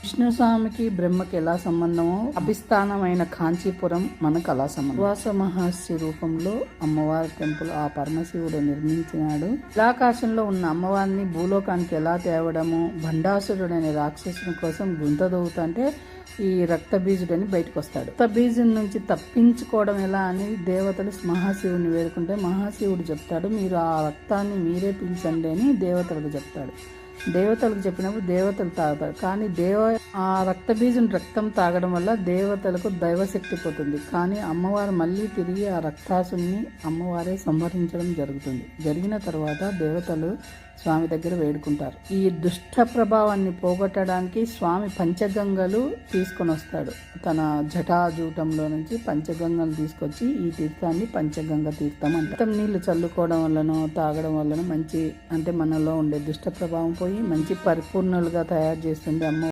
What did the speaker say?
విష్ణుస్వామికి బ్రహ్మకి ఎలా సంబంధమో అభిస్థానమైన కాంచీపురం మనకు అలా సంబంధం. వాస మహర్షి రూపంలో అమ్మవారి టెంపుల్ ఆ పరమశివుడు నిర్మించినాడు. ఆకాశంలో ఉన్న అమ్మవారిని భూలోకానికి ఎలా తేవడము, భండాసురుడనే రాక్షసుని కోసం గుంత దవ్వుతుంటే ఈ రక్తబీజుడని బయటకు వస్తాడు. రక్తబీజుడి నుంచి తప్పించుకోవడం ఎలా అని దేవతలు మహాశివుని వేడుకుంటే మహాశివుడు చెప్తాడు, మీరు ఆ రక్తాన్ని మీరే పీల్చండి అని దేవతలకు చెప్తాడు. దేవతలకు చెప్పినప్పుడు దేవతలు తాగుతారు. కానీ ఆ రక్తబీజం రక్తం తాగడం వల్ల దేవతలకు దైవశక్తి పోతుంది. కానీ అమ్మవారు మళ్ళీ తిరిగి ఆ రక్తాసుని అమ్మవారే సంహరించడం జరుగుతుంది. జరిగిన తర్వాత దేవతలు స్వామి దగ్గర వేడుకుంటారు. ఈ దుష్ట ప్రభావాన్ని పోగొట్టడానికి స్వామి పంచగంగలు తీసుకొని వస్తాడు. తన జటాజూటంలో నుంచి పంచగంగలు తీసుకొచ్చి ఈ తీర్థాన్ని పంచగంగ తీర్థం అంటారు. నీళ్లు చల్లుకోవడం వల్లనో తాగడం వల్లనో మంచి అంటే మనలో ఉండే దుష్ట ప్రభావం పోయి మంచి పరిపూర్ణలుగా తయారు చేస్తుంది అమ్మ.